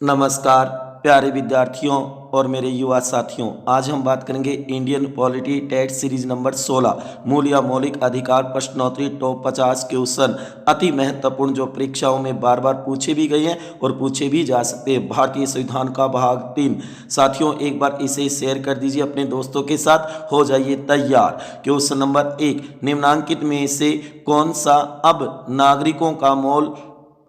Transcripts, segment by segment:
नमस्कार प्यारे विद्यार्थियों और मेरे युवा साथियों। आज हम बात करेंगे इंडियन पॉलिटी टेट सीरीज नंबर 16 मूल या मौलिक अधिकार प्रश्नोत्तरी टॉप 50 क्वेश्चन अति महत्वपूर्ण जो परीक्षाओं में बार बार पूछे भी गए हैं और पूछे भी जा सकते हैं। भारतीय संविधान का भाग 3। साथियों एक बार इसे शेयर कर दीजिए अपने दोस्तों के साथ। हो जाइए तैयार। क्वेश्चन नंबर 1, निम्नांकित में से कौन सा अब नागरिकों का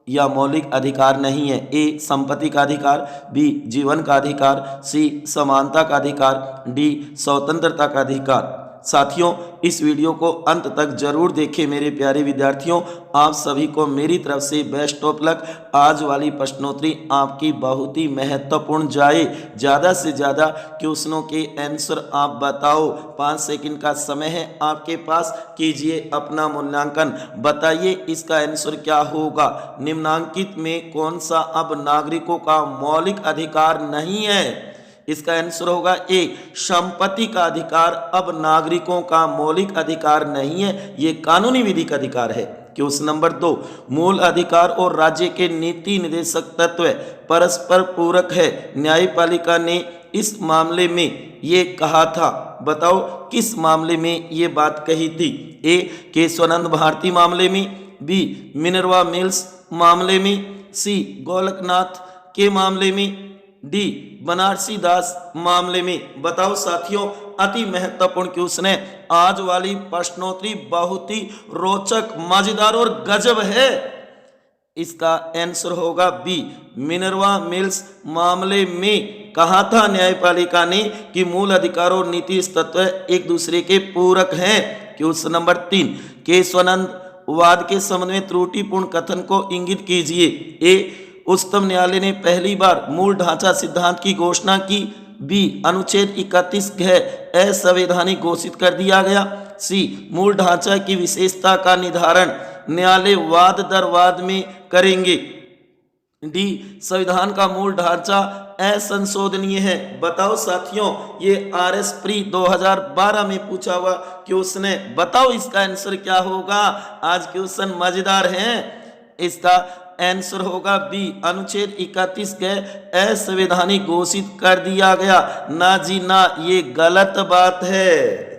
या मौलिक अधिकार नहीं है? ए संपत्ति का अधिकार, बी जीवन का अधिकार, सी समानता का अधिकार, डी स्वतंत्रता का अधिकार। साथियों इस वीडियो को अंत तक जरूर देखें मेरे प्यारे विद्यार्थियों। आप सभी को मेरी तरफ से बेस्ट ऑफ लक। आज वाली प्रश्नोत्तरी आपकी बहुत ही महत्वपूर्ण जाए। ज़्यादा से ज़्यादा क्वेश्चनों के आंसर आप बताओ। 5 सेकंड का समय है आपके पास। कीजिए अपना मूल्यांकन। बताइए इसका आंसर क्या होगा। निम्नांकित में कौन सा अब नागरिकों का मौलिक अधिकार नहीं है? इसका आंसर होगा ए संपत्ति का अधिकार अब नागरिकों का मौलिक अधिकार नहीं है, ये कानूनी विधिक अधिकार है। क्वेश्चन नंबर 2, मूल अधिकार और राज्य के नीति निर्देशक तत्व परस्पर पूरक है। न्यायपालिका ने इस मामले में ये कहा था। बताओ किस मामले में ये बात कही थी? ए केशवानंद भारती मामले में, बी मिनर्वा मिल्स मामले में, सी गोलकनाथ के मामले में, डी बनारसी दास मामले में। बताओ साथियों अति महत्वपूर्ण क्वेश्चन है। आज वाली प्रश्नोत्तरी बहुत ही रोचक, मजेदार और गजब है। इसका आंसर होगा बी मिनर्वा मिल्स मामले में कहा था न्यायपालिका ने कि मूल अधिकार और नीति तत्व एक दूसरे के पूरक हैं। क्वेश्चन नंबर 3, केशवानंद वाद के संबंध में त्रुटिपूर्ण कथन को इंगित कीजिए। ए उच्चतम न्यायालय ने पहली बार मूल ढांचा सिद्धांत की घोषणा की, बी अनुच्छेद 31 असंवैधानिक घोषित कर दिया गया, सी मूल ढांचा की विशेषता का निर्धारण न्यायालय वाद दर वाद में करेंगे, डी संविधान का मूल ढांचा असंशोधनीय है। बताओ साथियों ये RS प्री 2012 में पूछा हुआ क्वेश्चन है। बताओ इसका आंसर क्या होगा। आज क्वेश्चन मजेदार है। इसका आंसर होगा बी अनुच्छेद 31 के असंवैधानिक घोषित कर दिया गया। ना जी ना, ये गलत बात है।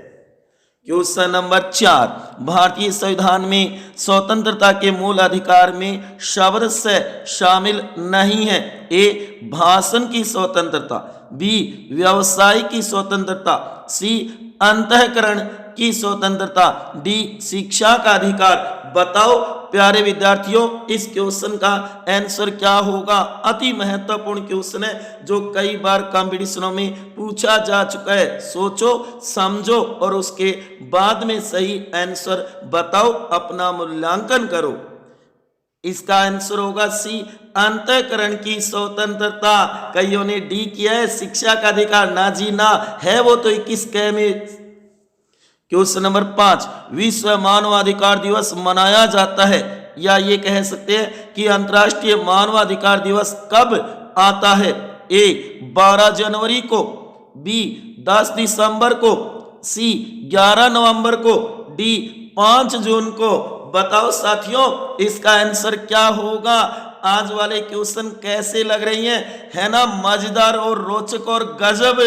क्वेश्चन नंबर 4, भारतीय संविधान में स्वतंत्रता के मूल अधिकार में शब्द से शामिल नहीं है। ए भाषण की स्वतंत्रता, बी व्यवसाय की स्वतंत्रता, सी अंतःकरण की स्वतंत्रता, डी शिक्षा का अधिकार। बताओ प्यारे विद्यार्थियों इस क्वेश्चन का आंसर क्या होगा। अति महत्वपूर्ण क्वेश्चन है जो कई बार कॉम्पिटिशनों में पूछा जा चुका है। सोचो समझो और उसके बाद में सही आंसर बताओ, अपना मूल्यांकन करो। इसका आंसर होगा सी अंतःकरण की स्वतंत्रता। कईयों ने डी किया है शिक्षा का अधिकार। ना जी ना, है वो तो 21 क में। क्वेश्चन नंबर 5, विश्व मानवाधिकार दिवस मनाया जाता है, या ये कह सकते हैं कि अंतर्राष्ट्रीय मानवाधिकार दिवस कब आता है? ए 12 जनवरी को, बी 10 दिसंबर को, सी 11 नवंबर को, डी 5 जून को। बताओ साथियों इसका आंसर क्या होगा। आज वाले क्वेश्चन कैसे लग रही हैं? है ना मजेदार और रोचक और गजब।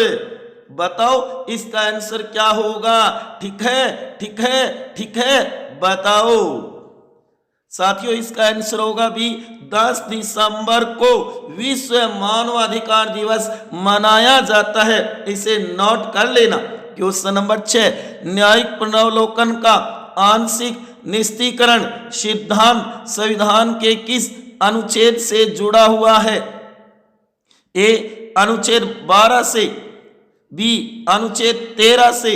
बताओ इसका आंसर क्या होगा। ठीक है ठीक है ठीक है, बताओ साथियों इसका आंसर होगा भी 10 दिसंबर को विश्व मानवाधिकार दिवस मनाया जाता है। इसे नोट कर लेना। क्वेश्चन नंबर 6, न्यायिक पुनर्वलोकन का आंशिक निस्तीकरण सिद्धांत संविधान के किस अनुच्छेद से जुड़ा हुआ है? ए अनुच्छेद 12 से, बी अनुच्छेद 13 से,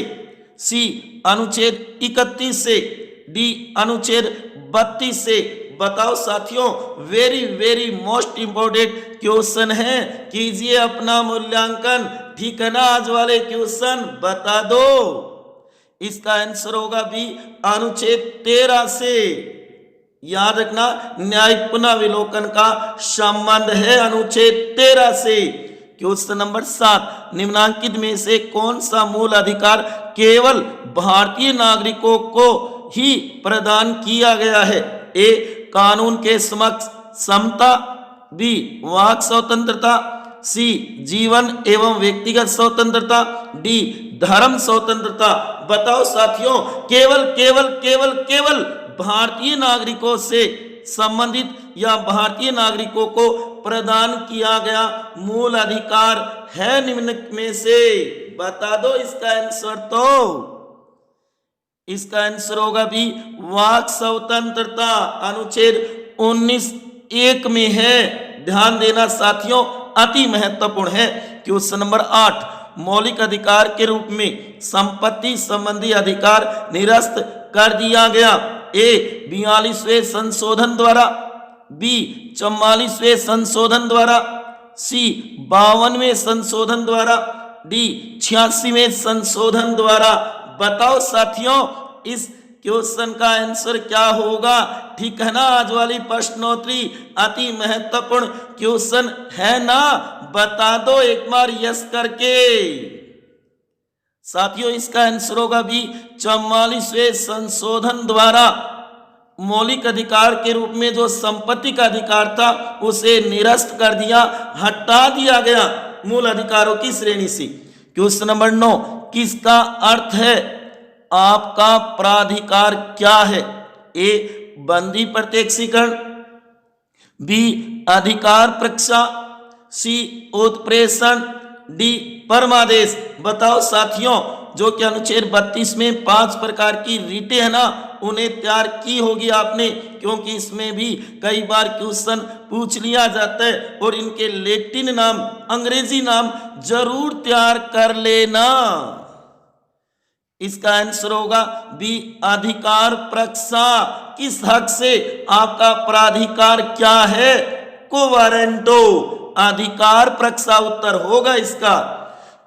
सी अनुच्छेद 31 से, डी अनुच्छेद 32 से। बताओ साथियों very very most important question है। कीजिए अपना मूल्यांकन। ठीक है ना, आज वाले क्वेश्चन बता दो। इसका आंसर होगा बी अनुच्छेद 13 से। याद रखना न्यायिक पुनर्विलोकन का संबंध है अनुच्छेद 13 से। क्वेश्चन नंबर 7, निम्नांकित में से कौन सा मूल अधिकार केवल भारतीय नागरिकों को ही प्रदान किया गया है? ए कानून के समक्ष समता, बी वाक स्वतंत्रता, सी जीवन एवं व्यक्तिगत स्वतंत्रता, डी धर्म स्वतंत्रता। बताओ साथियों, केवल केवल केवल केवल भारतीय नागरिकों से संबंधित या भारतीय नागरिकों को प्रदान किया गया मूल अधिकार है निम्न में से? बता दो इसका आंसर। तो इसका आंसर होगा भी वाक स्वतंत्रता, अनुच्छेद 19(1) में है। ध्यान देना साथियों, अति महत्वपूर्ण है। क्वेश्चन नंबर 8, मौलिक अधिकार के रूप में संपत्ति संबंधी अधिकार निरस्त कर दिया गया। ए 42वें संशोधन द्वारा, बी 44वें संशोधन द्वारा, सी 52वें संशोधन द्वारा, डी 86वें संशोधन द्वारा। बताओ साथियों, इस क्वेश्चन का आंसर क्या होगा? ठीक है ना? आज वाली प्रश्नोत्तरी अति महत्वपूर्ण क्वेश्चन है ना? बता दो एक बार यस करके। साथियों, इसका आंसर होगा भी 44वें संशोधन द्वारा मौलिक अधिकार के रूप में जो संपत्ति का अधिकार था उसे निरस्त कर दिया, हटा दिया गया मूल अधिकारों की श्रेणी से। क्वेश्चन नंबर 9, किसका अर्थ है आपका प्राधिकार क्या है? ए बंदी प्रत्यक्षीकरण, बी अधिकार प्रक्षा, सी उत्प्रेषण, डी परमादेश। बताओ साथियों, जो कि अनुच्छेद 32 में 5 प्रकार की रीटें है ना, उन्हें तैयार की होगी आपने, क्योंकि इसमें भी कई बार क्वेश्चन पूछ लिया जाता है। और इनके लैटिन नाम, अंग्रेजी नाम जरूर तैयार कर लेना। इसका आंसर होगा बी अधिकार प्रक्षा। किस हक से आपका प्राधिकार क्या है? को वारंटो, अधिकार प्रक्षा उत्तर होगा इसका।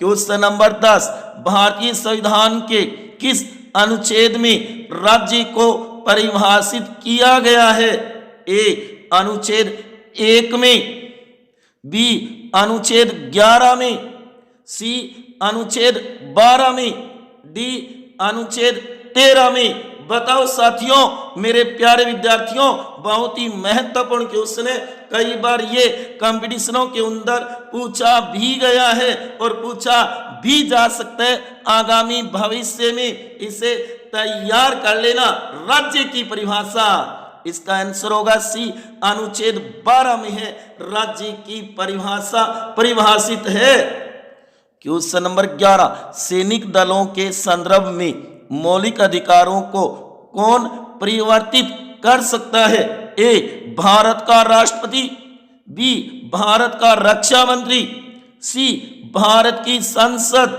क्वेश्चन नंबर 10, भारतीय संविधान के किस अनुच्छेद में राज्य को परिभाषित किया गया है? ए अनुच्छेद 1 में, बी अनुच्छेद 11 में, सी अनुच्छेद 12 में, डी अनुच्छेद 13 में। बताओ साथियों, मेरे प्यारे विद्यार्थियों, बहुत ही महत्वपूर्ण क्वेश्चन है। कई बार ये कंपटीशनों के अंदर पूछा भी गया है और पूछा भी जा सकता है। आगामी भविष्य में इसे तैयार कर लेना। राज्य की परिभाषा, इसका आंसर होगा सी अनुच्छेद 12 में है, राज्य की परिभाषा परिभाषित है। क्वेश्चन नंबर 11, सैनिक दलों के संदर्भ में मौलिक अधिकारों को कौन परिवर्तित कर सकता है? ए भारत का राष्ट्रपति, बी भारत का रक्षा मंत्री, सी भारत की संसद,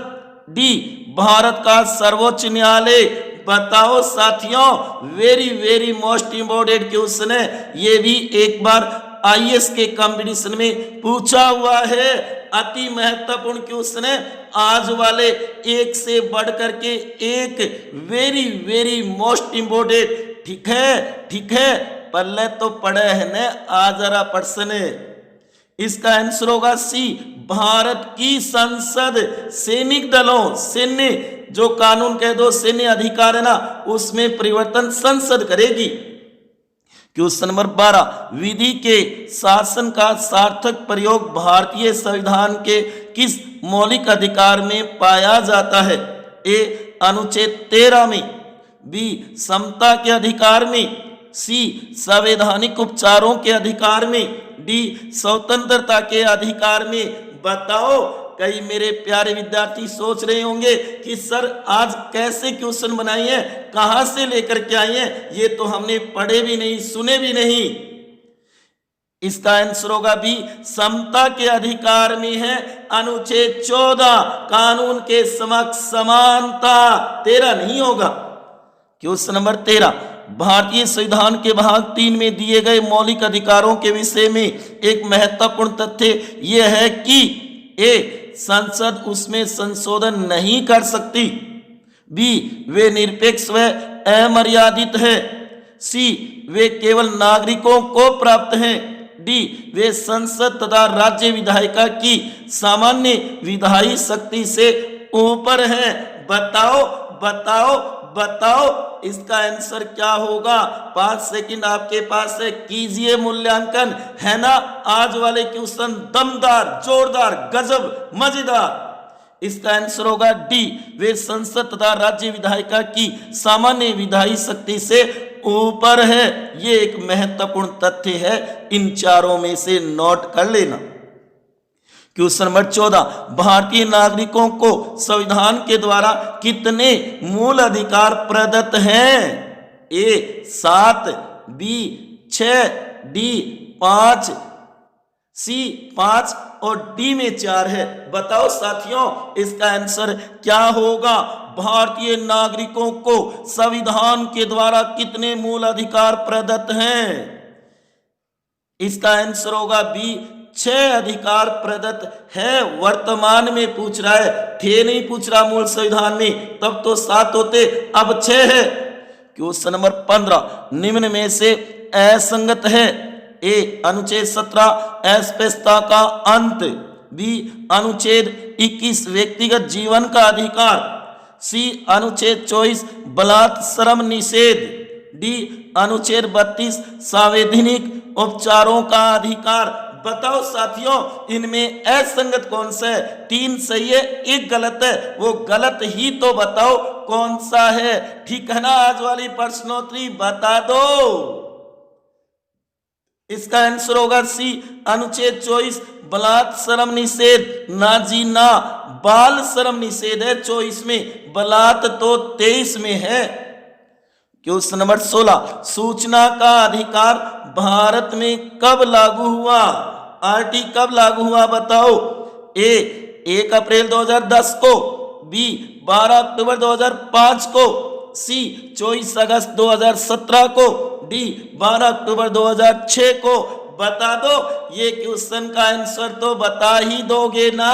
डी भारत का सर्वोच्च न्यायालय। बताओ साथियों, very very most important question है। ये भी एक बार आईएएस के कंपटीशन में पूछा हुआ है। अति महत्वपूर्ण क्वेश्चन है। आज वाले एक से बढ़कर के एक वेरी वेरी मोस्ट इंपोर्टेंट। ठीक है, ठीक है, पहले तो पढ़े है न, आज जरा प्रश्न है। इसका आंसर होगा सी भारत की संसद। सैनिक दलों, सैन्य जो कानून कह दो सैन्य अधिकार है ना, उसमें परिवर्तन संसद करेगी। क्वेश्चन नंबर 12, विधि के शासन का सार्थक प्रयोग भारतीय संविधान के किस मौलिक अधिकार में पाया जाता है? ए अनुच्छेद 13 में, बी समता के अधिकार में, सी संवैधानिक उपचारों के अधिकार में, डी स्वतंत्रता के अधिकार में। बताओ, कई मेरे प्यारे विद्यार्थी सोच रहे होंगे कि सर आज कैसे क्वेश्चन बनाए हैं, कहां से लेकर के आए हैं, ये तो हमने पढ़े भी नहीं, सुने भी नहीं। इसका आंसर होगा भी समता के अधिकार में है, अनुच्छेद 14, कानून के समक्ष समानता। 13 नहीं होगा। क्वेश्चन नंबर 13, भारतीय संविधान के भाग 3 में दिए गए मौलिक अधिकारों के विषय में एक महत्वपूर्ण तथ्य यह है कि ए संसद उसमें संशोधन नहीं कर सकती, बी वे निरपेक्ष व अमर्यादित है, सी वे केवल नागरिकों को प्राप्त हैं, डी वे संसद तथा राज्य विधायिका की सामान्य विधायी शक्ति से ऊपर हैं। बताओ बताओ बताओ इसका आंसर क्या होगा। 5 सेकंड आपके पास है, कीजिए मूल्यांकन, है ना। आज वाले क्वेश्चन दमदार, जोरदार, गजब, मजेदार। इसका आंसर होगा डी, वे संसद तथा राज्य विधायिका की सामान्य विधायी शक्ति से ऊपर है। ये एक महत्वपूर्ण तथ्य है, इन चारों में से नोट कर लेना। क्वेश्चन नंबर 14, भारतीय नागरिकों को संविधान के द्वारा कितने मूल अधिकार प्रदत्त हैं। ए 7, बी 6, डी 5, सी 5 और डी में 4 है। बताओ साथियों इसका आंसर क्या होगा। भारतीय नागरिकों को संविधान के द्वारा कितने मूल अधिकार प्रदत्त हैं। इसका आंसर होगा बी, 6 अधिकार प्रदत्त है। वर्तमान में पूछ रहा है, थे नहीं पूछ रहा मूल संविधान में, तब तो 7 होते, अब 6 है। क्वेश्चन नंबर 15, निम्न में से असंगत है। ए अनुच्छेद 17 अस्पृश्यता का अंत, बी अनुच्छेद 21 व्यक्तिगत जीवन का अधिकार, सी अनुच्छेद 24 बलात् श्रम निषेध, डी अनुच्छेद 32 संवैधानिक उपचारों का अधिकार। बताओ साथियों इनमें असंगत कौन सा है। 3 सही है, 1 गलत है, वो गलत ही तो बताओ कौन सा है। ठीक है ना। आज वाली प्रश्नोत्तरी बता दो। इसका आंसर होगा सी, अनुच्छेद 24 बलात् श्रम निषेध। ना जी ना, बाल श्रम निषेध है 24 में, बलात् तो 23 में है। क्वेश्चन नंबर 16, सूचना का अधिकार भारत में कब लागू हुआ। आरटी कब लागू हुआ बताओ। ए 1 अप्रैल 2010 को, बी 12 अक्टूबर 2005 को, सी 24 अगस्त 2017 को, डी 12 अक्टूबर 2006 को। बता दो। ये क्वेश्चन का आंसर तो बता ही दोगे ना।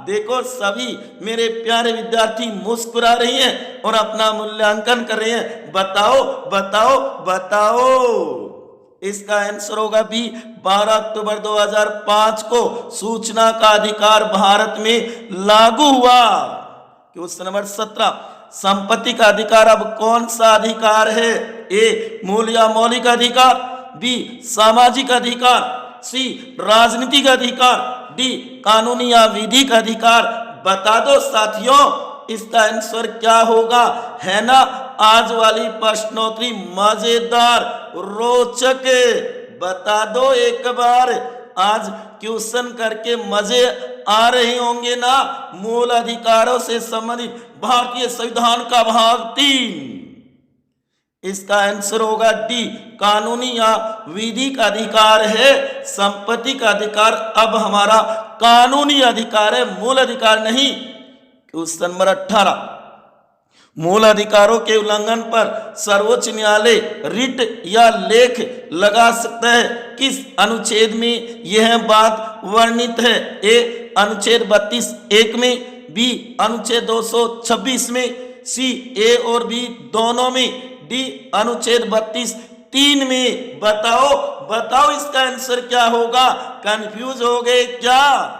देखो सभी मेरे प्यारे विद्यार्थी मुस्कुरा रही हैं और अपना मूल्यांकन कर रहे हैं। बताओ बताओ बताओ। इसका आंसर होगा बी, 12 अक्टूबर 2005 को सूचना का अधिकार भारत में लागू हुआ। क्वेश्चन नंबर 17, संपत्ति का अधिकार अब कौन सा अधिकार है। ए मूल या मौलिक अधिकार, बी सामाजिक अधिकार, सी राजनीतिक अधिकार, डी कानूनी या विधिक अधिकार। बता दो साथियों इसका आंसर क्या होगा। है ना आज वाली प्रश्नोत्तरी मजेदार, रोचक। बता दो एक बार। आज क्वेश्चन करके मजे आ रहे होंगे ना। मूल अधिकारों से संबंधित भारतीय संविधान का भाग 3। इसका आंसर होगा डी, कानूनी या विधिक अधिकार है। संपत्ति का अधिकार अब हमारा कानूनी अधिकार है, मूल अधिकार नहीं। क्वेश्चन नंबर 18, मूल अधिकारों के उल्लंघन पर सर्वोच्च न्यायालय रिट या लेख लगा सकता है। किस अनुच्छेद में यह बात वर्णित है। ए अनुच्छेद 32(1) में, बी अनुच्छेद 226 में, सी ए और बी दोनों में, डी अनुच्छेद 32(3) में। बताओ बताओ इसका आंसर क्या होगा। कंफ्यूज हो गए क्या।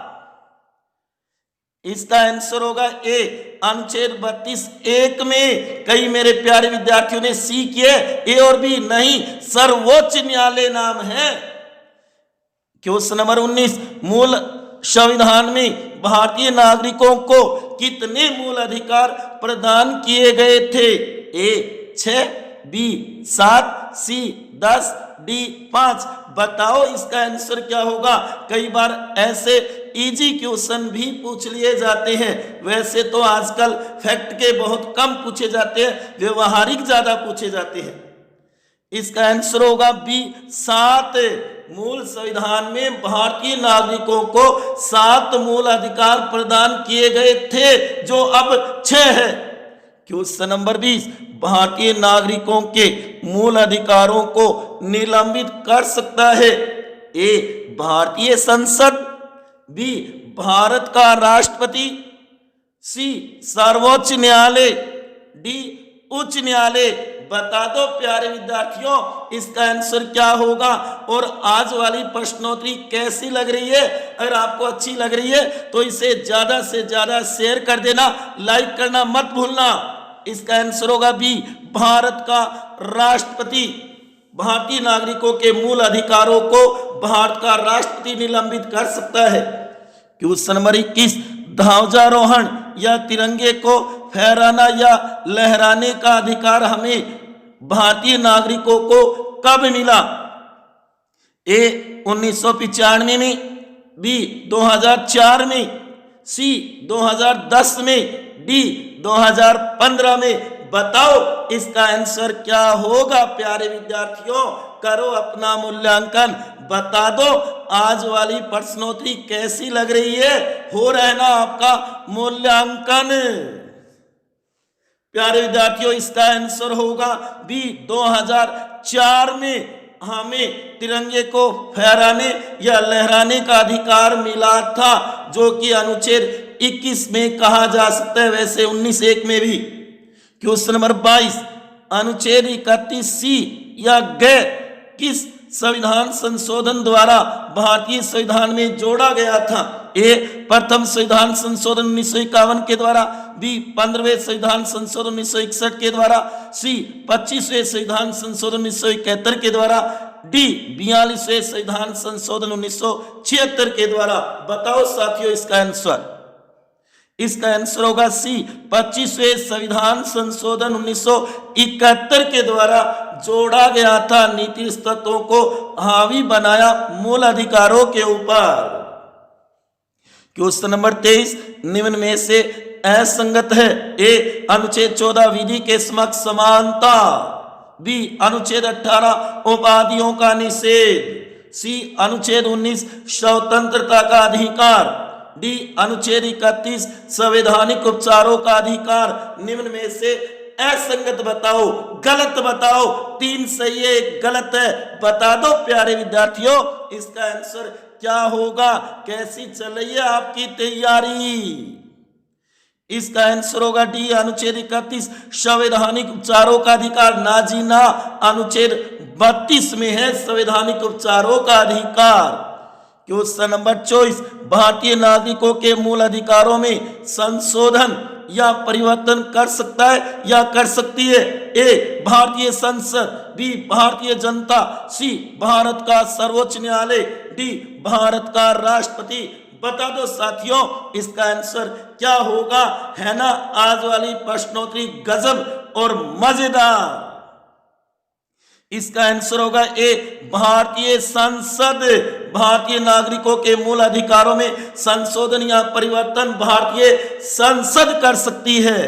इसका आंसर होगा ए, अनुच्छेद 32(1) में। कई मेरे प्यारे विद्यार्थियों ने सी किए, ए और बी नहीं, सर्वोच्च न्यायालय नाम है। क्वेश्चन नंबर 19, मूल संविधान में भारतीय नागरिकों को कितने मूल अधिकार प्रदान किए गए थे। ए 6, बी 7, सी 10, डी 5। बताओ इसका आंसर क्या होगा। कई बार ऐसे इजी क्वेश्चन भी पूछ लिए जाते हैं। वैसे तो आजकल फैक्ट के बहुत कम पूछे जाते हैं, व्यवहारिक ज्यादा पूछे जाते हैं। इसका आंसर होगा बी 7। मूल संविधान में भारतीय नागरिकों को 7 मूल अधिकार प्रदान किए गए थे, जो अब 6 है। क्वेश्चन नंबर 20, भारतीय नागरिकों के मूल अधिकारों को निलंबित कर सकता है। ए भारतीय संसद, बी भारत का राष्ट्रपति, सी सर्वोच्च न्यायालय, डी उच्च न्यायालय। बता दो प्यारे विद्यार्थियों इसका आंसर क्या होगा। और आज वाली प्रश्नोत्तरी कैसी लग रही है। अगर आपको अच्छी लग रही है तो इसे ज्यादा से ज्यादा शेयर कर देना, लाइक करना मत भूलना। इसका आंसर होगा बी, भारत का राष्ट्रपति भारतीय नागरिकों के मूल अधिकारों को भारत का राष्ट्रपति निलंबित कर सकता है। क्वेश्चन नंबर 21, ध्वजारोहण या तिरंगे को फहराना या लहराने का अधिकार हमें भारतीय नागरिकों को कब मिला? ए 1995 में, बी 2004 में, सी 2010 में, डी 2015 में। बताओ इसका आंसर क्या होगा प्यारे विद्यार्थियों, करो अपना मूल्यांकन, बता दो आज वाली प्रश्नोत्तरी कैसी लग रही है, हो रहा है ना आपका मूल्यांकन। प्यारे विद्यार्थियों इसका आंसर होगा बी, 2004 में हमें तिरंगे को फहराने या लहराने का अधिकार मिला था, जो कि अनुच्छेद 21 में कहा जा सकता है, वैसे 19(1) में भी। क्वेश्चन नंबर 22, अनुच्छेद 31C या ग किस संविधान संशोधन द्वारा भारतीय संविधान में जोड़ा गया था? ए प्रथम संविधान संशोधन 1951 के द्वारा, बी 15वें संविधान संशोधन 1961 के द्वारा, सी 25वें संविधान संशोधन 1971 के द्वारा, डी 42वें संविधान संशोधन 1976 के द्वारा। बताओ साथियों इसका आंसर। इसका आंसर होगा सी, 25वें संविधान संशोधन 1971 के द्वारा जोड़ा गया था, नीति तत्वों को हावी बनाया मूल अधिकारों के ऊपर। क्वेश्चन नंबर 23, निम्न में से असंगत है? ए अनुच्छेद 14 विधि के समक्ष समानता, बी अनुच्छेद 18 उपाधियों का निषेध, सी अनुच्छेद 19 स्वतंत्रता का अधिकार, डी अनुच्छेद 31 संवैधानिक उपचारों का अधिकार। निम्न में से असंगत बताओ, गलत बताओ, 3 सही है 1 गलत है, बता दो प्यारे विद्यार्थियों इसका आंसर क्या होगा। कैसी चल रही है आपकी तैयारी? इसका आंसर होगा डी अनुच्छेद 31 संवैधानिक उपचारों का अधिकार। ना जी ना, अनुच्छेद 32 में है संवैधानिक उपचारों का अधिकार। क्वेश्चन नंबर 24, भारतीय नागरिकों के मूल अधिकारों में संशोधन या परिवर्तन कर सकता है या कर सकती है? ए भारतीय संसद, बी भारतीय जनता, सी भारत का सर्वोच्च न्यायालय, डी भारत का राष्ट्रपति। बता दो साथियों इसका आंसर क्या होगा। है ना आज वाली प्रश्नोत्तरी गजब और मजेदार। इसका आंसर होगा ए भारतीय संसद। भारतीय नागरिकों के मूल अधिकारों में संशोधन या परिवर्तन भारतीय संसद कर सकती है।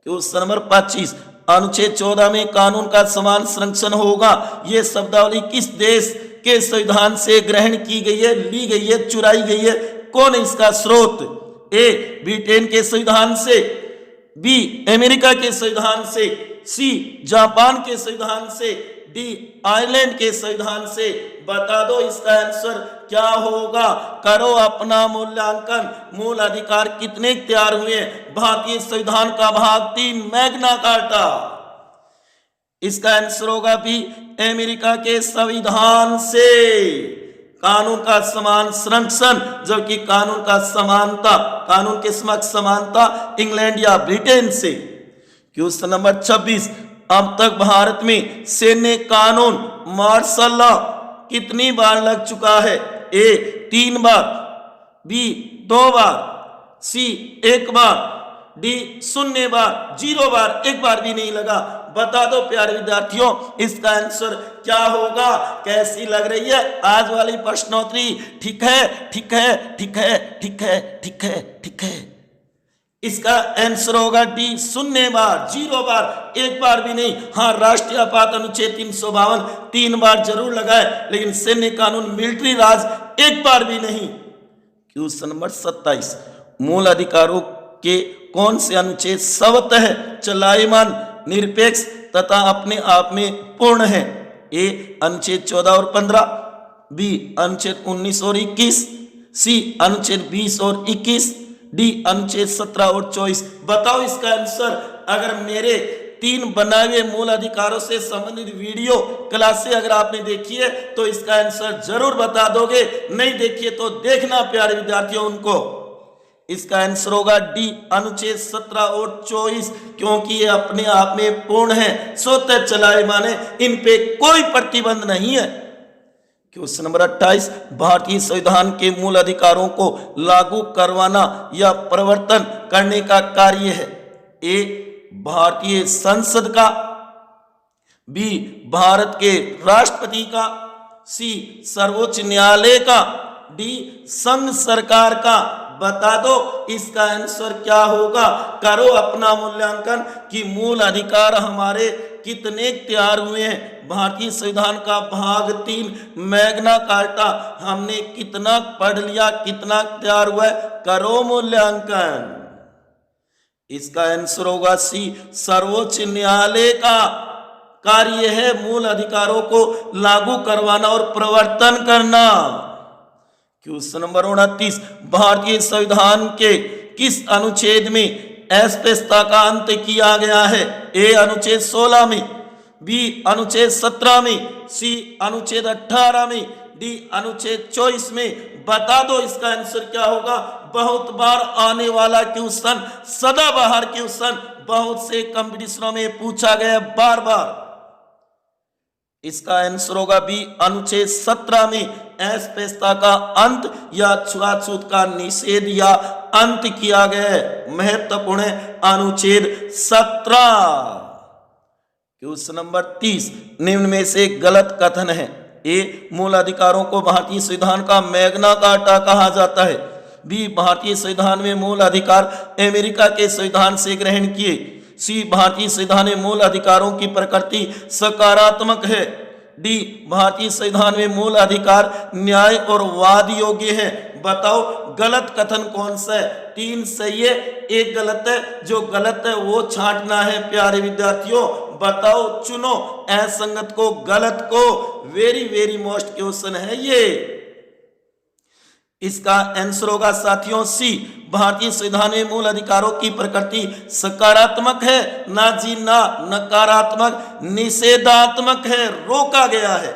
क्वेश्चन नंबर 25, अनुच्छेद 14 में कानून का समान संरक्षण होगा, ये शब्दावली किस देश के संविधान से ग्रहण की गई है, ली गई है, चुराई गई है? कौन है इसका स्रोत? ए ब्रिटेन के संविधान से, बी अमेरिका के संविधान से, सी जापान के संविधान से, डी आयरलैंड के संविधान से। बता दो इसका आंसर क्या होगा। करो अपना मूल्यांकन। मूल अधिकार कितने तैयार हुए? भारतीय संविधान का भाग 3 मैग्ना कार्टा। इसका आंसर होगा भी अमेरिका के संविधान से। कानून का समान संरक्षण, जबकि कानून का समानता, कानून के समक्ष समानता इंग्लैंड या ब्रिटेन से। क्वेश्चन नंबर 26, अब तक भारत में सैन्य कानून मार्शल लॉ कितनी बार लग चुका है? ए 3 बार, बी 2 बार, सी 1 बार, डी 0 बार, 0 बार, 1 बार भी नहीं लगा। बता दो प्यारे विद्यार्थियों इसका आंसर क्या होगा। कैसी लग रही है आज वाली प्रश्नोत्तरी? ठीक है, ठीक है, ठीक है, ठीक है, ठीक है, ठीक है। इसका आंसर होगा डी 0 बार, 0 बार, 1 बार भी नहीं। हाँ राष्ट्रीय आपात अनुच्छेद 352 3 बार जरूर लगा है, लेकिन सैन्य कानून मिलिट्री राज 1 बार भी नहीं। क्वेश्चन नंबर 27, मूल अधिकारों के कौन से अनुच्छेद स्वतः चलायमान, निरपेक्ष तथा अपने आप में पूर्ण है? ए अनुच्छेद 14 और 15, बी अनुच्छेद 19 और 21, सी अनुच्छेद 20 और 21, डी अनुच्छेद 17 और 24। बताओ इसका आंसर। अगर मेरे 3 बनाए हुए मूल अधिकारों से संबंधित वीडियो क्लासे अगर आपने देखी है तो इसका आंसर जरूर बता दोगे, नहीं देखिए तो देखना प्यारे विद्यार्थियों उनको। इसका आंसर होगा डी अनुच्छेद 17 और 24, क्योंकि ये अपने आप में पूर्ण है, स्वतः चलाए माने इन पे कोई प्रतिबंध नहीं है। क्वेश्चन नंबर 28, भारतीय संविधान के मूल अधिकारों को लागू करवाना या परिवर्तन करने का कार्य है। ए भारतीय संसद का, बी भारत के राष्ट्रपति का, सी सर्वोच्च न्यायालय का, डी संघ सरकार का। बता दो इसका आंसर क्या होगा। करो अपना मूल्यांकन कि मूल अधिकार हमारे कितने तैयार हुए हैं। भारतीय संविधान का भाग 3 मैग्ना कार्टा हमने कितना पढ़ लिया, कितना तैयार हुआ है। करो मूल्यांकन। इसका आंसर होगा सी सर्वोच्च न्यायालय का कार्य है मूल अधिकारों को लागू करवाना और प्रवर्तन करना। क्वेश्चन नंबर 29, भारतीय संविधान के किस अनुच्छेद में अस्पृश्यता का अंत किया गया है। ए अनुच्छेद 16 में, बी अनुच्छेद 17 में, सी अनुच्छेद 18 में, डी अनुच्छेद 24 में। बता दो इसका आंसर क्या होगा। बहुत बार आने वाला क्वेश्चन, सदाबहार क्वेश्चन, बहुत से कंपटीशनों में पूछा गया बार बार। इसका आंसर होगा बी अनुच्छेद 17 में अस्पृश्यता का अंत या छुआछूत का निषेध या अंत किया गया है। महत्वपूर्ण है अनुच्छेद 17। क्वेश्चन नंबर 30, निम्न में से गलत कथन है। ए मूल अधिकारों को भारतीय संविधान का मैग्ना कार्टा कहा जाता है। बी भारतीय संविधान में मूल अधिकार अमेरिका के संविधान से ग्रहण किए। सी भारतीय संविधान में मूल अधिकारों की प्रकृति सकारात्मक है। डी भारतीय संविधान में मूल अधिकार न्याय और वाद योग्य है। बताओ गलत कथन कौन सा है। 3 सही है, 1 गलत है। जो गलत है वो छांटना है प्यारे विद्यार्थियों। बताओ, चुनो असंगत को, गलत को। वेरी वेरी मोस्ट क्वेश्चन है ये। इसका आंसर होगा साथियों सी भारतीय संविधान में मूल अधिकारों की प्रकृति सकारात्मक है, ना जी ना, नकारात्मक निषेधात्मक है, रोका गया है।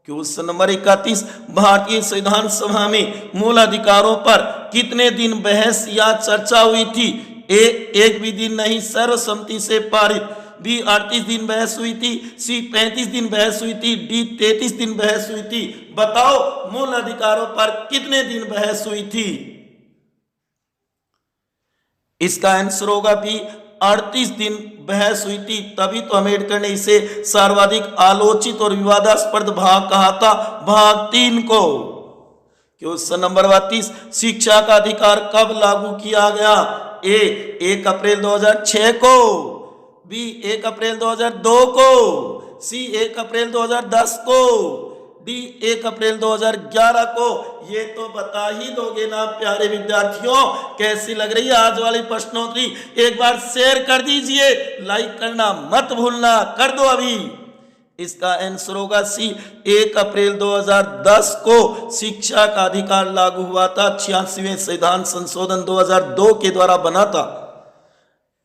क्वेश्चन नंबर 31, भारतीय संविधान सभा में मूल अधिकारों पर कितने दिन बहस या चर्चा हुई थी। ए एक भी दिन नहीं, सर्वसम्मति से पारित। बी 38 दिन बहस हुई थी। सी 35 दिन बहस हुई थी। डी 33 दिन बहस हुई थी। बताओ मूल अधिकारों पर कितने दिन बहस हुई थी। इसका आंसर होगा बी 38 दिन बहस हुई थी। तभी तो अम्बेडकर ने इसे सर्वाधिक आलोचित और विवादास्पद भाग कहा था, भाग 3 को। क्वेश्चन नंबर 32, शिक्षा का अधिकार कब लागू किया गया। ए 1 अप्रैल 2006 को, बी 1 अप्रैल 2002 को, सी 1 अप्रैल 2010 को, डी 1 अप्रैल 2011 को। ये तो बता ही दोगे ना प्यारे विद्यार्थियों। कैसी लग रही है आज वाली प्रश्नोत्तरी। एक बार शेयर कर दीजिए, लाइक करना मत भूलना, कर दो अभी। इसका आंसर होगा सी 1 अप्रैल 2010 को शिक्षा का अधिकार लागू हुआ था। 86वें संविधान संशोधन 2002 के द्वारा बना था।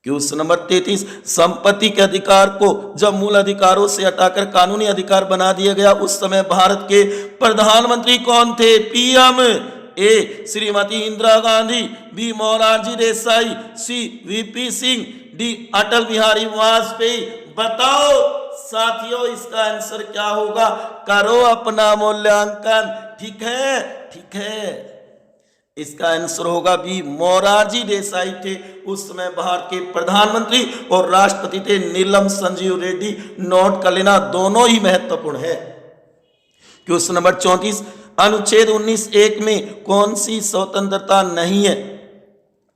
क्वेश्चन नंबर 33, संपत्ति के अधिकार को जब मूल अधिकारों से हटाकर कानूनी अधिकार बना दिया गया उस समय भारत के प्रधानमंत्री कौन थे। पीएम। ए श्रीमती इंदिरा गांधी, बी मोरारजी देसाई, सी वीपी सिंह, डी अटल बिहारी वाजपेयी। बताओ साथियों इसका आंसर क्या होगा। करो अपना मूल्यांकन। ठीक है, ठीक है। इसका आंसर होगा बी मोरारजी देसाई थे। उस समय भारत के प्रधानमंत्री और राष्ट्रपति थे नीलम संजीव रेड्डी। नोट कर लेना, दोनों ही महत्वपूर्ण है। क्वेश्चन नंबर 34, अनुच्छेद 19(1) में कौन सी स्वतंत्रता नहीं है।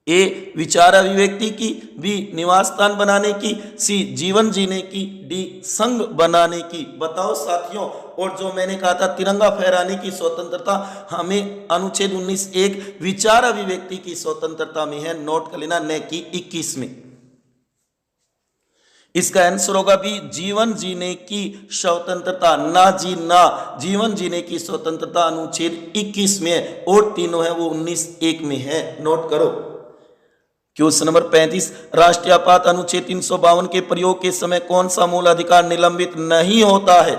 ए विचार अभिव्यक्ति की, बी निवास स्थान बनाने की, सी जीवन जीने की, डी संघ बनाने की। बताओ साथियों। और जो मैंने कहा था तिरंगा फहराने की स्वतंत्रता हमें अनुच्छेद 19(1) विचार अभिव्यक्ति की स्वतंत्रता में है। नोट कर लेना, न कि 21 में। इसका आंसर होगा भी जीवन जीने की स्वतंत्रता, ना जीना, जीवन जीने की स्वतंत्रता अनुच्छेद 21 में है। और तीनों है वो 19(1) में है। नोट करो। क्वेश्चन नंबर 35, राष्ट्रीय आपात अनुच्छेद 352 के प्रयोग के समय कौन सा मूल अधिकार निलंबित नहीं होता है।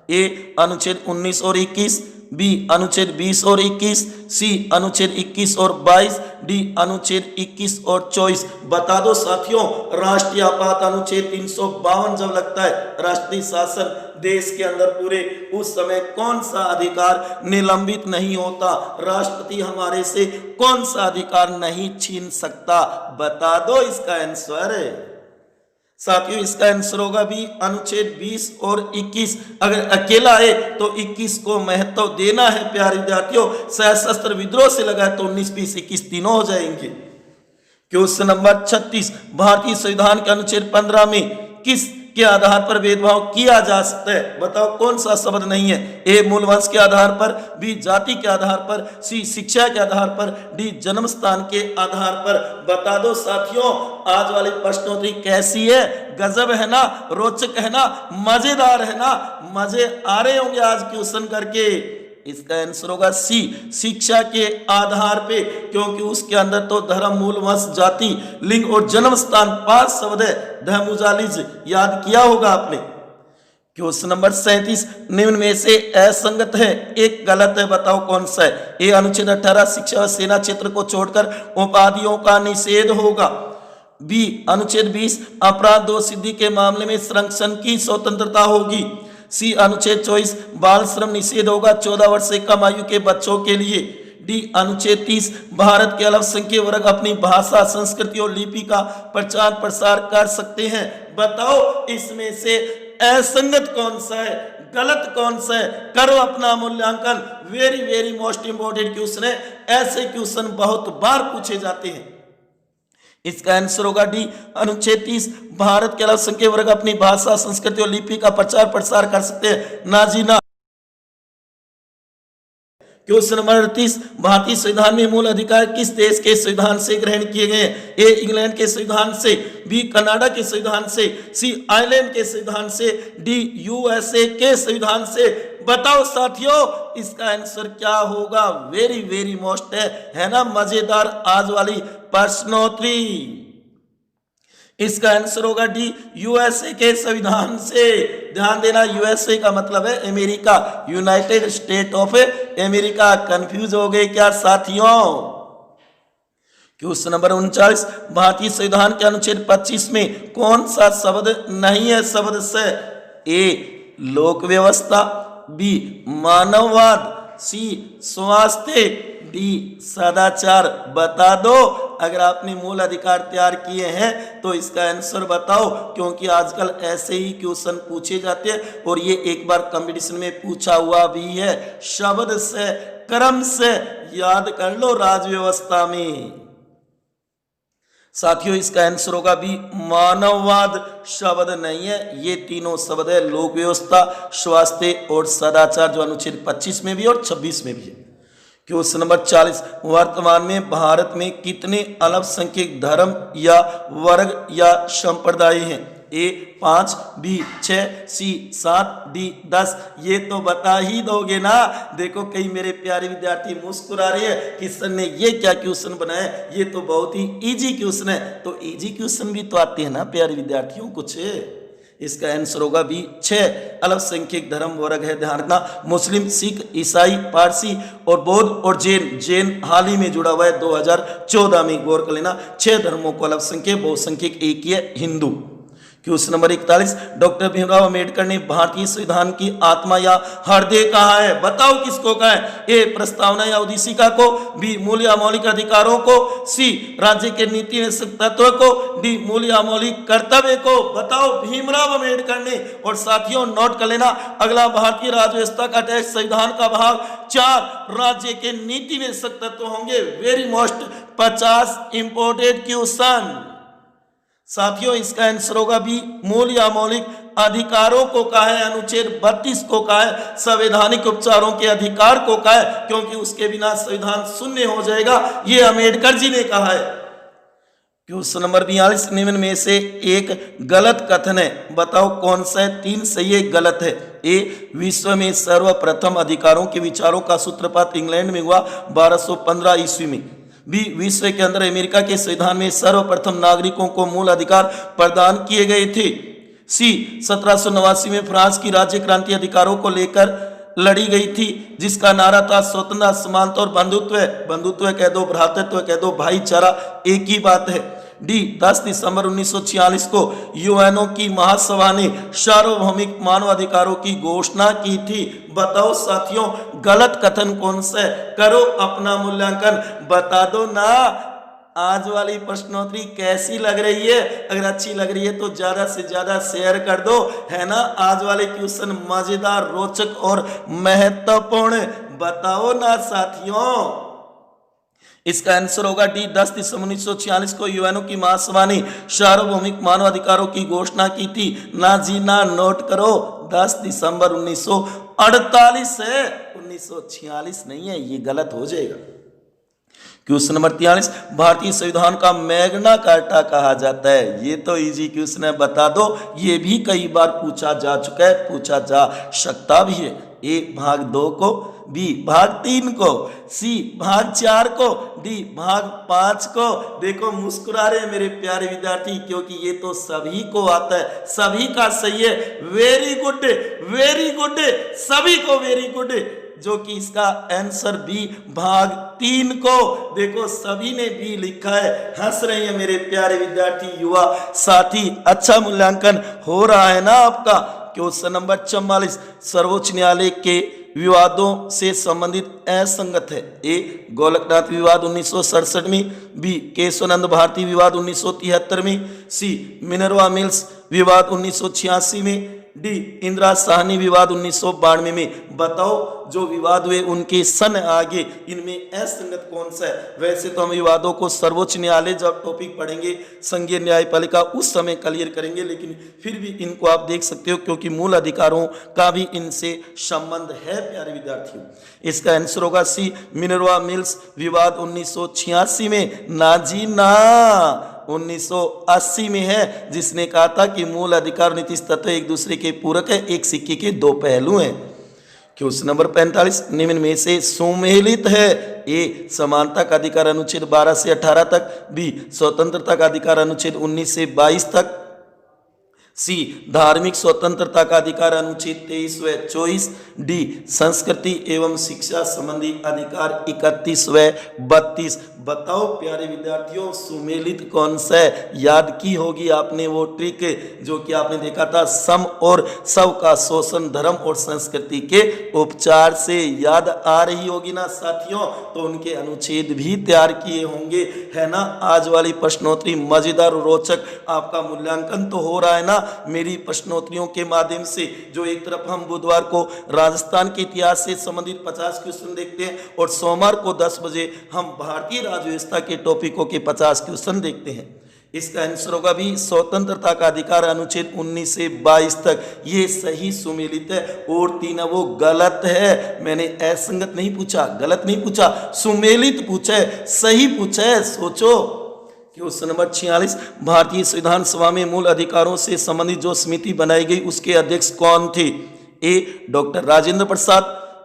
ए अनुच्छेद 19 और 21, बी अनुच्छेद 20 और 21, सी अनुच्छेद 21 और 22, डी अनुच्छेद 21 और 24। बता दो साथियों, राष्ट्रीय आपात अनुच्छेद 352 जब लगता है राष्ट्रीय शासन देश के अंदर पूरे, उस समय कौन सा अधिकार निलंबित नहीं होता, राष्ट्रपति हमारे से कौन सा अधिकार नहीं छीन सकता? बता दो इसका आंसर। साथियों इसका आंसर होगा भी अनुच्छेद 20 और 21। अगर अकेला है तो 21 को महत्व देना है प्यारे विद्यार्थियों। सशस्त्र विद्रोह से लगा तो 19, 20, 21 तीनों हो जाएंगे। क्वेश्चन नंबर 36, भारतीय संविधान के अनुच्छेद 15 में किस के आधार पर भेदभाव किया जा सकता है? बताओ कौन सा शब्द नहीं है? ए मूल वंश के आधार पर, बी जाति के आधार पर, सी शिक्षा के आधार पर, डी जन्म स्थान के आधार पर। बता दो साथियों, आज वाली प्रश्नोत्तरी कैसी है? गजब है ना, रोचक है ना, मजेदार है ना, मजे आ रहे होंगे आज क्वेश्चन करके। इसका आंसर होगा सी, शिक्षा के आधार पे, क्योंकि उसके अंदर तो धर्म, मूल वंश, जाति, लिंग और जन्म स्थान 5 शब्द है। धमुजालिज याद किया होगा आपने। क्वेश्चन नंबर 37, निम्न में से असंगत है, एक गलत है, बताओ कौन सा है? ए अनुच्छेद 18 शिक्षा व सेना क्षेत्र को छोड़कर उपाधियों का निषेध होगा, बी अनुच्छेद 20 अपराध दोष सिद्धि के मामले में संरक्षण की स्वतंत्रता होगी, सी अनुच्छेद 24 बाल श्रम निषेध होगा 14 वर्ष से कम आयु के बच्चों के लिए, डी अनुच्छेद 30 भारत के अल्पसंख्यक वर्ग अपनी भाषा, संस्कृति और लिपि का प्रचार प्रसार कर सकते हैं। बताओ इसमें से असंगत कौन सा है, गलत कौन सा है? करो अपना मूल्यांकन। Very very most important question है, ऐसे क्वेश्चन बहुत बार पूछे जाते हैं। इसका आंसर होगा डी अनुच्छेद 30 भारत के अल्पसंख्यक वर्ग अपनी भाषा, संस्कृति और लिपि का प्रचार प्रसार कर सकते हैं, ना जी ना। क्वेश्चन नंबर 38, भारतीय संविधान में मूल अधिकार किस देश के संविधान से ग्रहण किए गए हैं? ए इंग्लैंड के संविधान से, बी कनाडा के संविधान से, सी आयरलैंड के संविधान से, डी यूएसए के संविधान से। बताओ साथियों इसका आंसर क्या होगा? वेरी वेरी मोस्ट है ना, मजेदार आज वाली प्रश्नोत्तरी। इसका आंसर होगा डी यूएसए के संविधान से। ध्यान देना, यूएसए का मतलब है America, United state of America. Confuse हो गए क्या साथियों? क्वेश्चन नंबर 39, भारतीय संविधान के अनुच्छेद 25 में कौन सा शब्द नहीं है शब्द से? ए लोक व्यवस्था, बी मानववाद, सी स्वास्थ्य, डी सदाचार। बता दो, अगर आपने मूल अधिकार तैयार किए हैं तो इसका आंसर बताओ, क्योंकि आजकल ऐसे ही क्वेश्चन पूछे जाते हैं और ये एक बार कंपटीशन में पूछा हुआ भी है। शब्द से, क्रम से याद कर लो राज व्यवस्था में। साथियों इसका आंसर होगा भी मानववाद, शब्द नहीं है, ये तीनों शब्द है, लोक व्यवस्था, स्वास्थ्य और सदाचार, जो अनुच्छेद 25 में भी और 26 में भी है। क्वेश्चन नंबर 40, वर्तमान में भारत में कितने अल्पसंख्यक धर्म या वर्ग या संप्रदाय हैं? ए 5, बी 6, सी 7, डी 10। ये तो बता ही दोगे ना। देखो कई मेरे प्यारे विद्यार्थी मुस्कुरा रहे हैं कि सर ने ये क्या क्वेश्चन बनाया, ये तो बहुत ही इजी क्वेश्चन है। तो इजी क्वेश्चन भी तो आते हैं ना प्यारे विद्यार्थियों कुछ। इसका आंसर होगा भी 6 अल्पसंख्यक धर्म वर्ग है। ध्यान रखना, मुस्लिम, सिख, ईसाई, पारसी और बौद्ध और जैन हाल ही में जुड़ा हुआ है 2014 में। गौर कर लेना, 6 धर्मों को अल्पसंख्यक, बहुसंख्यक एक ही है, Hindu. Question number 41, doctor Bhimrao Ambedkar ने भारतीय संविधान की आत्मा या हृदय कहा है? बताओ किसको कहा है? ए प्रस्तावना या उद्देशिका को, बी मूल या मौलिक अधिकारों को, सी राज्य के नीति निषेध तत्व को, डी मूल या मौलिक कर्तव्य को। बताओ भीमराव अंबेडकर ने। और साथियों नोट कर लेना, अगला भारतीय राज्य व्यवस्था का टेक्स्ट संविधान का भाग 4 राज्य के नीति निषेध तत्व होंगे। Very most 50 important question. साथियों इसका आंसर होगा भी मूल या मौलिक अधिकारों को कहा है, अनुच्छेद 32 को कहा है, संवैधानिक उपचारों के अधिकार को कहा है, क्योंकि उसके बिना संविधान शून्य हो जाएगा, ये अंबेडकर जी ने कहा है। क्वेश्चन नंबर 42, निम्न में से एक गलत कथन है, बताओ कौन सा है? 3 सही है, गलत है। ए विश्व में सर्वप्रथम अधिकारों के विचारों का सूत्रपात इंग्लैंड में हुआ 1215 ईस्वी में। बी विश्व के अंदर अमेरिका के संविधान में सर्वप्रथम नागरिकों को मूल अधिकार प्रदान किए गए थे। सी 1789 में फ्रांस की राज्य क्रांति अधिकारों को लेकर लड़ी गई थी, जिसका नारा था स्वतंत्रता, समानता और बंधुत्व। बंधुत्व कह दो, भ्रातृत्व कह दो, भाईचारा, एक ही बात है। डी 10 दिसंबर 1946 को यूएनओ की महासभा ने सार्वभौमिक मानव अधिकारों की घोषणा की थी। बताओ साथियों, गलत कथन कौन सा है? करो अपना मूल्यांकन, बता दो ना। आज वाली प्रश्नोत्तरी कैसी लग रही है? अगर अच्छी लग रही है तो ज्यादा से ज्यादा शेयर कर दो, है ना। आज वाले क्वेश्चन मजेदार, रोचक और महत्वपूर्ण, बताओ ना साथियों। इसका आंसर होगा डी 10 दिसंबर 1946 को यूएनओ की महासभा ने सार्वभौमिक मानव अधिकारों की घोषणा की थी। ना जी ना, नोट करो, 10 दिसंबर 1948 है, 1946 नहीं है, ये गलत हो जाएगा। क्वेश्चन नंबर 43, भारतीय संविधान का मैग्ना कार्टा कहा जाता है। ये तो इजी क्वेश्चन है, बता दो। ये भी कई बार पूछा जा चुका है, पूछा जा सकता भी है। ए भाग 2 को, बी भाग 3 को, सी भाग 4 को, डी भाग 5 को। देखो मुस्कुरा रहे हैं मेरे प्यारे विद्यार्थी, क्योंकि ये तो सभी को आता है, सभी का सही है। वेरी गुड, वेरी गुड, सभी को वेरी गुड, जो कि इसका आंसर बी भाग 3 को। देखो सभी ने बी लिखा है, हंस रहे हैं मेरे प्यारे विद्यार्थी, युवा साथी। अच्छा मूल्यांकन हो रहा है ना आपका। क्वेश्चन नंबर 44, सर्वोच्च न्यायालय के विवादों से संबंधित असंगत है। ए गोलकनाथ विवाद 1967 में, बी केशवानंद भारती विवाद 1973 में, सी मिनर्वा मिल्स विवाद 1986 में, डी इंदिरा साहनी विवाद 1992 में। बताओ जो विवाद हुए उनके सन आगे, इनमें असंगत कौन सा है? वैसे तो हम विवादों को सर्वोच्च न्यायालय जब टॉपिक पढ़ेंगे संघीय न्यायपालिका उस समय क्लियर करेंगे, लेकिन फिर भी इनको आप देख सकते हो क्योंकि मूल अधिकारों का भी इनसे संबंध है प्यारे विद्यार्थियों। इसका आंसर होगा सी मिनर्वा मिल्स विवाद 1986 में। ना जी ना, 1980 में है, जिसने कहा था कि मूल अधिकार और नीति तत्व एक दूसरे के पूरक है, एक सिक्के के दो पहलू हैं। क्वेश्चन नंबर 45, निम्न में से सुमेलित है? ए समानता का अधिकार अनुच्छेद 12 से 18 तक, बी स्वतंत्रता का अधिकार अनुच्छेद 19 से 22 तक, सी धार्मिक स्वतंत्रता का अधिकार अनुच्छेद 23 व 24, डी संस्कृति एवं शिक्षा संबंधी अधिकार 31 व 32। बताओ प्यारे विद्यार्थियों, सुमेलित कौन सा है? याद की होगी आपने वो ट्रिक जो कि आपने देखा था, सम और सब का शोषण धर्म और संस्कृति के उपचार से। याद आ रही होगी ना साथियों, तो उनके अनुच्छेद भी तैयार किए होंगे, है ना। आज वाली प्रश्नोत्तरी मजेदार और रोचक, आपका मूल्यांकन तो हो रहा है ना मेरी प्रश्नोत्तरियों के माध्यम से। जो एक तरफ हम बुधवार को राजस्थान के इतिहास से संबंधित 50 क्वेश्चन देखते हैं और सोमवार को 10 बजे हम भारतीय राज्य व्यवस्था के टॉपिकों के 50 क्वेश्चन देखते हैं। इसका आंसर होगा भी स्वतंत्रता का अधिकार अनुच्छेद 19 से 22 तक। ये सही सुमेलित है और 3 वो गलत है। मैंने असंगत नहीं पूछा, गलत नहीं पूछा, सुमेलित पूछा है, सही पूछा है। सोचो। क्वेश्चन नंबर 46, भारतीय संविधान सभा में मूल अधिकारों से संबंधित जो समिति बनाई गई उसके अध्यक्ष कौन थे? ए डॉक्टर राजेंद्र प्रसाद,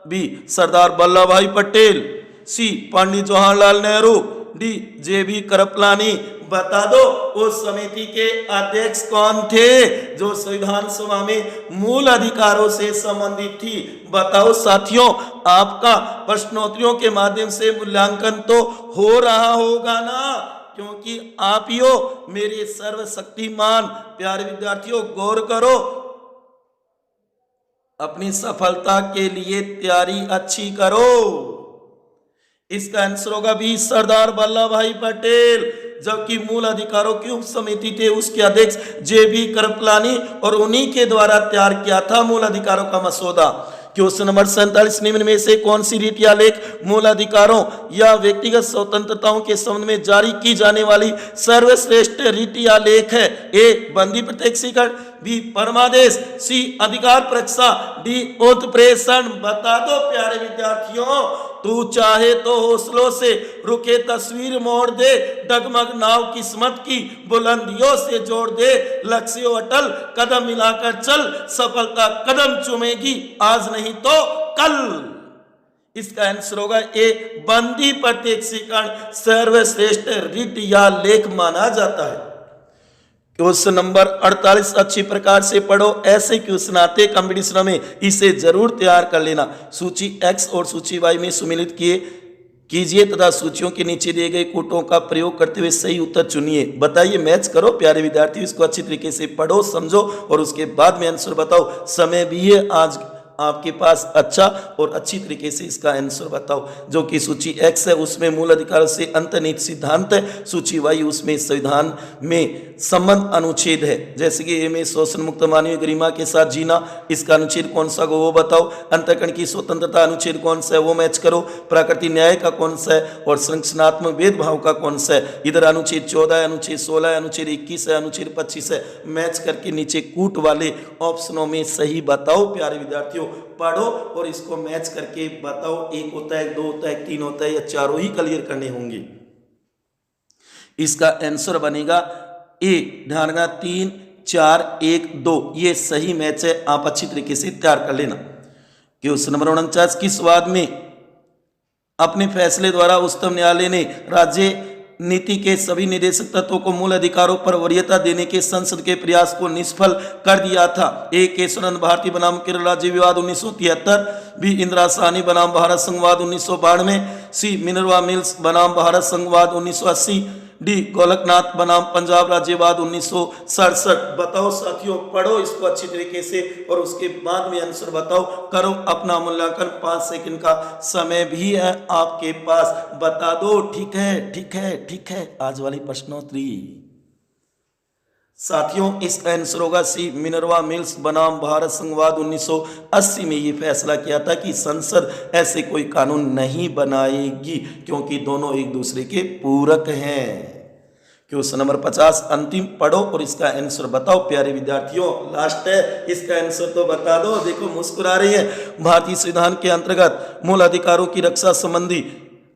बी सरदार वल्लभ भाई पटेल, सी पंडित जवाहरलाल नेहरू, डी जे.बी. कृपलानी। बता दो उस समिति के अध्यक्ष कौन थे जो संविधान सभा में मूल अधिकारों से संबंधित थी? बताओ साथियों, आपका प्रश्नोत्तरियों के माध्यम से मूल्यांकन तो हो रहा होगा ना, क्योंकि आप ही हो मेरे सर्वशक्तिमान प्यारे विद्यार्थियों। गौर करो, अपनी सफलता के लिए तैयारी अच्छी करो। इसका आंसर होगा भी सरदार वल्लभ भाई पटेल, जबकि मूल अधिकारों की उप समिति थे उसके अध्यक्ष जे.बी. कृपलानी और उन्हीं के द्वारा तैयार किया था मूल अधिकारों का मसौदा। क्वेश्चन नंबर 47, निम्न में से कौन सी रीति या लेख मूल अधिकारों या व्यक्तिगत स्वतंत्रताओं के संबंध में जारी की जाने वाली सर्वश्रेष्ठ रीति या लेख है? ए बंदी प्रत्यक्षीकरण, बी परमादेश, सी अधिकार परीक्षा, डी उत्प्रेषण। बता दो प्यारे विद्यार्थियों, तू चाहे तो हौसलों से रुके तस्वीर मोड़ दे, डगमग नाव किस्मत की बुलंदियों से जोड़ दे, लक्ष्य अटल कदम मिलाकर चल, सफलता कदम चूमेगी आज नहीं तो कल। इसका आंसर होगा ए बंदी प्रत्यक्षीकरण सर्वश्रेष्ठ रीति या लेख माना जाता है। क्वेश्चन नंबर 48 अच्छी प्रकार से पढ़ो। ऐसे क्वेश्चन आते कंपटीशन में, इसे जरूर तैयार कर लेना। सूची एक्स और सूची वाई में सुमिलित कीजिए तथा सूचियों के नीचे दिए गए कोटों का प्रयोग करते हुए सही उत्तर चुनिए। बताइए, मैच करो प्यारे विद्यार्थी, इसको अच्छी तरीके से पढ़ो, समझो और उसके बाद में आंसर बताओ। समय भी है आज आपके पास अच्छा, और अच्छी तरीके से इसका आंसर बताओ। जो कि सूची एक्स है उसमें मूल अधिकारों से अंतर्निहित सिद्धांत है, सूची वाई उसमें संविधान में संबंध अनुच्छेद है। जैसे कि ए में शोषण मुक्त मानवीय गरिमा के साथ जीना, इसका अनुच्छेद कौन सा वो बताओ। अंतःकरण की स्वतंत्रता अनुच्छेद कौन सा है वो मैच करो। प्राकृतिक न्याय का कौन सा है और संरचनात्मक भेदभाव का कौन सा है। इधर अनुच्छेद 14 है, अनुच्छेद 16 है, अनुच्छेद 21 है, अनुच्छेद 25 है। मैच करके नीचे कूट वाले ऑप्शनों में सही बताओ प्यारे विद्यार्थियों। पढ़ो और इसको मैच करके बताओ। एक होता है, दो होता है, तीन होता है, या चारों ही क्लियर करने होंगे। इसका आंसर बनेगा ए। ध्यान रखना 3, 4, 1, 2 ये सही मैच है। आप अच्छी तरीके से तैयार कर लेना। क्वेश्चन नंबर 49 किस वाद में अपने फैसले द्वारा उच्चतम न्यायालय ने राज्य नीति के सभी निर्देशक तत्वों को मूल अधिकारों पर वरीयता देने के संसद के प्रयास को निष्फल कर दिया था। ए केशवानंद भारती बनाम केरल राज्य विवाद 1973, बी इंदिरा साहनी बनाम भारत संघवाद 1992, सी मिनरवा मिल्स बनाम भारत संघवाद 1980, डी गोलकनाथ बनाम पंजाब राज्यवाद 1967। बताओ साथियों, पढ़ो इसको अच्छी तरीके से और उसके बाद में आंसर बताओ। करो अपना मूल्यांकन। 5 सेकंड का समय भी है आपके पास, बता दो। ठीक है, ठीक है, ठीक है। आज वाली प्रश्नोत्तरी साथियों, इसका आंसर होगा सी मिनरवा मिल्स बनाम भारत संघवाद 1980 में ये फैसला किया था कि संसद ऐसे कोई कानून नहीं बनाएगी, क्योंकि दोनों एक दूसरे के पूरक हैं। क्वेश्चन नंबर 50 अंतिम पढ़ो और इसका आंसर बताओ प्यारे विद्यार्थियों। लास्ट है, इसका आंसर तो बता दो। देखो मुस्कुरा रही है। भारतीय संविधान के अंतर्गत मूल अधिकारों की रक्षा संबंधी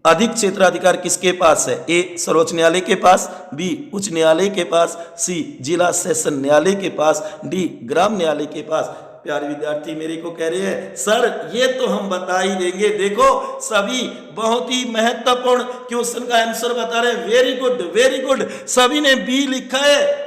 अधिक क्षेत्राधिकार किसके पास है। ए सर्वोच्च न्यायालय के पास, बी उच्च न्यायालय के पास, सी जिला सेशन न्यायालय के पास, डी ग्राम न्यायालय के पास। प्यारे विद्यार्थी मेरे को कह रहे हैं सर ये तो हम बता ही देंगे। देखो सभी बहुत ही महत्वपूर्ण क्वेश्चन का आंसर बता रहे हैं। Very good, very good. सभी ने बी लिखा है,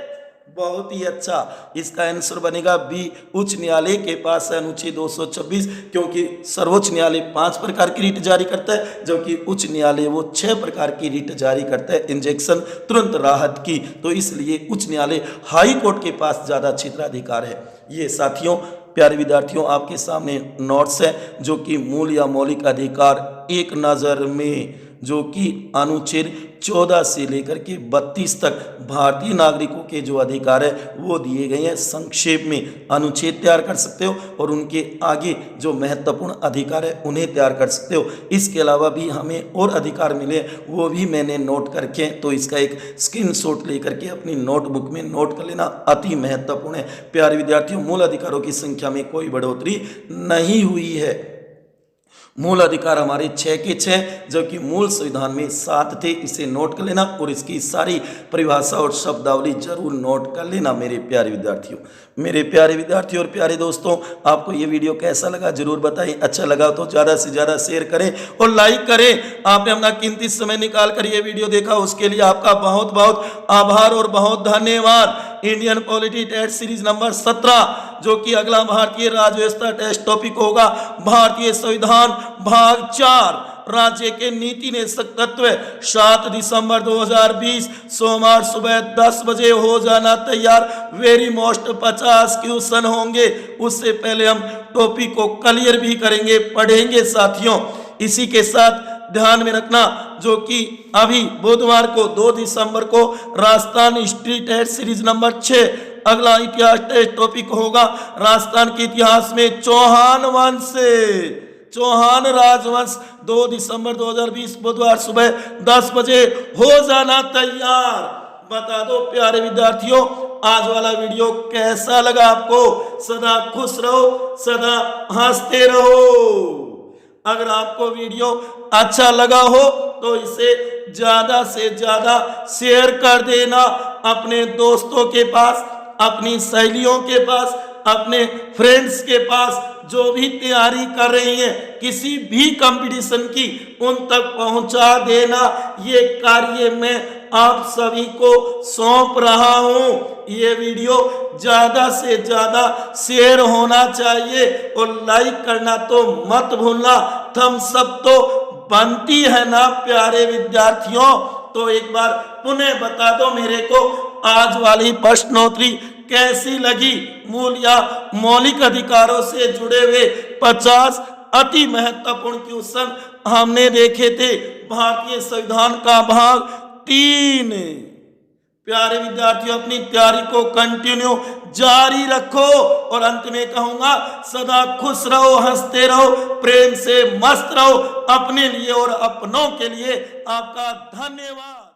बहुत ही अच्छा। इसका आंसर बनेगा बी उच्च न्यायालय के पास है अनुच्छेद 226, क्योंकि सर्वोच्च न्यायालय 5 प्रकार की रिट जारी करता है, जबकि उच्च न्यायालय वो 6 प्रकार की रिट जारी करता है इंजेक्शन तुरंत राहत की। तो इसलिए उच्च न्यायालय हाई कोर्ट के पास ज्यादा क्षेत्राधिकार है। ये साथियों प्यारे विद्यार्थियों आपके सामने नोट्स है, जो कि मूल या मौलिक अधिकार एक नजर में, जो कि अनुच्छेद 14 से लेकर के 32 तक भारतीय नागरिकों के जो अधिकार है वो दिए गए हैं। संक्षेप में अनुच्छेद तैयार कर सकते हो और उनके आगे जो महत्वपूर्ण अधिकार है उन्हें तैयार कर सकते हो। इसके अलावा भी हमें और अधिकार मिले वो भी मैंने नोट करके, तो इसका एक स्क्रीनशॉट लेकर के अपनी नोटबुक में नोट कर लेना, अति महत्वपूर्ण है। प्यारे विद्यार्थियों मूल अधिकारों की संख्या में कोई बढ़ोतरी नहीं हुई है। मूल अधिकार हमारे 6 के 6, जबकि मूल संविधान में 7 थे। इसे नोट कर लेना और इसकी सारी परिभाषा और शब्दावली जरूर नोट कर लेना मेरे प्यारे विद्यार्थियों। मेरे प्यारे विद्यार्थियों और प्यारे दोस्तों, आपको ये वीडियो कैसा लगा जरूर बताएं। अच्छा लगा तो ज़्यादा से ज़्यादा शेयर करें और लाइक करें। आपने अपना कीमती समय निकाल कर ये वीडियो देखा, उसके लिए आपका बहुत बहुत आभार और बहुत धन्यवाद। Indian polity test series number 17, जो कि अगला भारतीय राज्य व्यवस्था टेस्ट टॉपिक होगा, भारतीय संविधान भाग 4 राज्य के नीति निदेशक तत्व। 7 दिसंबर 2020 सोमवार सुबह 10 बजे हो जाना तैयार। वेरी मोस्ट 50 क्वेश्चन होंगे। उससे पहले हम टॉपिक को क्लियर भी करेंगे, पढ़ेंगे साथियों। इसी के साथ ध्यान में रखना, जो कि अभी बुधवार को 2 दिसंबर को Rajasthan history test series number 6 अगला इतिहास टेस्ट टॉपिक होगा। राजस्थान के इतिहास में चौहान वंश, चौहान राजवंश। 2 दिसंबर 2020 बुधवार सुबह 10 बजे हो जाना तैयार। बता दो प्यारे विद्यार्थियों आज वाला वीडियो कैसा लगा आपको। सदा खुश रहो, सदा हंसते रहो। अगर आपको वीडियो अच्छा लगा हो तो इसे ज्यादा से ज्यादा शेयर कर देना अपने दोस्तों के पास, अपनी सहेलियों के पास, अपने फ्रेंड्स के पास जो भी तैयारी कर रही हैं किसी भी कंपटीशन की, उन तक पहुंचा देना। ये कार्य मैं आप सभी को सौंप रहा हूं। ये वीडियो ज्यादा से ज्यादा शेयर होना चाहिए और लाइक करना तो मत भूलना। थम्स अप तो बनती है ना प्यारे विद्यार्थियों। तो एक बार पुनः बता दो मेरे को आज वाली प्रश्नोत्तरी कैसी लगी। मूल या मौलिक अधिकारों से जुड़े हुए 50 अति महत्वपूर्ण क्वेश्चन हमने देखे थे भारतीय संविधान का भाग 3। प्यारे विद्यार्थियों अपनी तैयारी को कंटिन्यू जारी रखो और अंत में कहूंगा सदा खुश रहो, हंसते रहो, प्रेम से मस्त रहो। अपने लिए और अपनों के लिए आपका धन्यवाद।